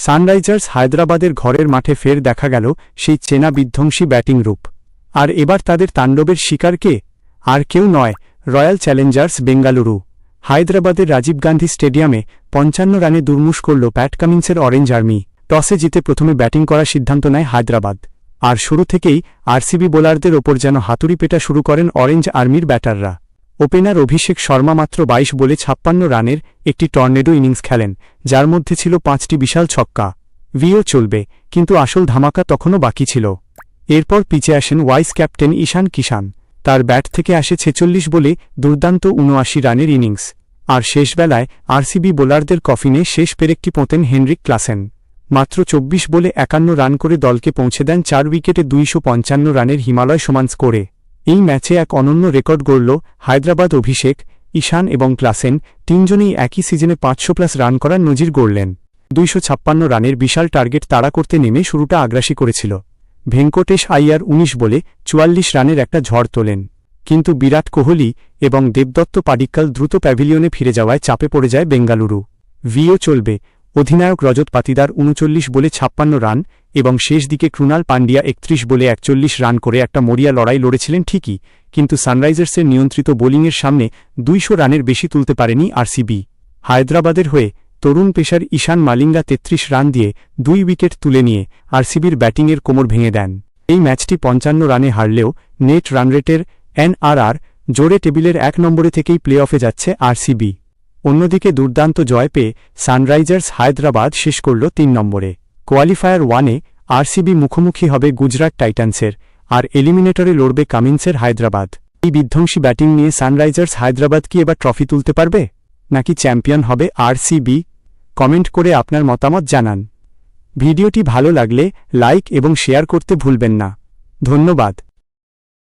Sunrisers হায়দ্রাবাদের ঘরের মাঠে ফের দেখা গেল সেই চেনা বিধ্বংসী ব্যাটিং রূপ। আর এবার তাদের তাণ্ডবের শিকার কে? আর কেউ নয়, রয়্যাল চ্যালেঞ্জার্স বেঙ্গালুরু। হায়দ্রাবাদের রাজীব গান্ধী স্টেডিয়ামে ৫৫ রানে দুর্মুষ করল প্যাট কামিন্সের অরেঞ্জ আর্মি। টসে জিতে প্রথমে ব্যাটিং করার সিদ্ধান্ত নেয় হায়দ্রাবাদ। আর শুরু থেকেই আরসিবি বোলারদের ওপর যেন হাতুড়ি পেটা শুরু করেন অরেঞ্জ আর্মির ব্যাটাররা। ওপেনার অভিষেক শর্মা মাত্র ২২ বলে ৫৬ রানের একটি টর্নেডো ইনিংস খেলেন, যার মধ্যে ছিল ৫টি বিশাল ছক্কা। ভিও চলবে, কিন্তু আসল ধামাকা তখনও বাকি ছিল। এরপর পিচে আসেন ভাইস ক্যাপ্টেন ঈশান কিষান। তার ব্যাট থেকে আসে ৪৬ বলে দুর্দান্ত ৭৯ রানের ইনিংস। আর শেষবেলায় আরসিবি বোলারদের কফিনে শেষ পেরেকটি পোঁতেন হেনরিক ক্লাসেন। মাত্র ২৪ বলে ৫১ রান করে দলকে পৌঁছে দেন ৪ উইকেটে ২৫৫ রানের হিমালয় সমান স্কোরে। এই ম্যাচে এক অনন্য রেকর্ড গড়ল হায়দ্রাবাদ। অভিষেক, ঈশান এবং ক্লাসেন তিনজনেই একই সিজনে ৫০০+ রান করার নজির গড়লেন। ২৫৬ রানের বিশাল টার্গেট তাড়া করতে নেমে শুরুটা আগ্রাসী করেছিল। ভেঙ্কটেশ আইয়ার ১৯ বলে ৪৪ রানের একটা ঝড় তোলেন, কিন্তু বিরাট কোহলি এবং দেবদত্ত পাডিক্কাল দ্রুত প্যাভিলিয়নে ফিরে যাওয়ায় চাপে পড়ে যায় বেঙ্গালুরু। ভিও চলবে। অধিনায়ক রজত পাতিদার ৩৯ বলে ৫৬ রান এবং শেষ দিকে ক্রুনাল পান্ডিয়া ৩১ বলে ৪১ রান করে একটা মরিয়া লড়াই লড়েছিলেন ঠিকই, কিন্তু সানরাইজার্সের নিয়ন্ত্রিত বোলিংয়ের সামনে ২০০ রানের বেশি তুলতে পারেনি আরসিবি। হায়দ্রাবাদের হয়ে তরুণ পেসার ঈশান মালিঙ্গা ৩৩ রান দিয়ে ২ উইকেট তুলে নিয়ে আরসিবির ব্যাটিংয়ের কোমর ভেঙে দেন। এই ম্যাচটি ৫৫ রানে হারলেও নেট রানরেটের এনআরআর জোরে টেবিলের ১ নম্বরে থেকেই প্লে অফে যাচ্ছে আরসিবি। অন্যদিকে দুর্দান্ত জয় পেয়ে সানরাইজার্স হায়দ্রাবাদ শেষ করল ৩ নম্বরে। কোয়ালিফায়ার 1-এ আরসিবি মুখোমুখি হবে গুজরাট টাইটান্সের, আর এলিমিনেটরে লড়বে কামিন্সের হায়দ্রাবাদ। এই বিধ্বংসী ব্যাটিং নিয়ে সানরাইজার্স হায়দ্রাবাদ কি এবার ট্রফি তুলতে পারবে, নাকি চ্যাম্পিয়ন হবে আরসিবি? কমেন্ট করে আপনার মতামত জানান। ভিডিওটি ভালো লাগলে লাইক এবং শেয়ার করতে ভুলবেন না। ধন্যবাদ।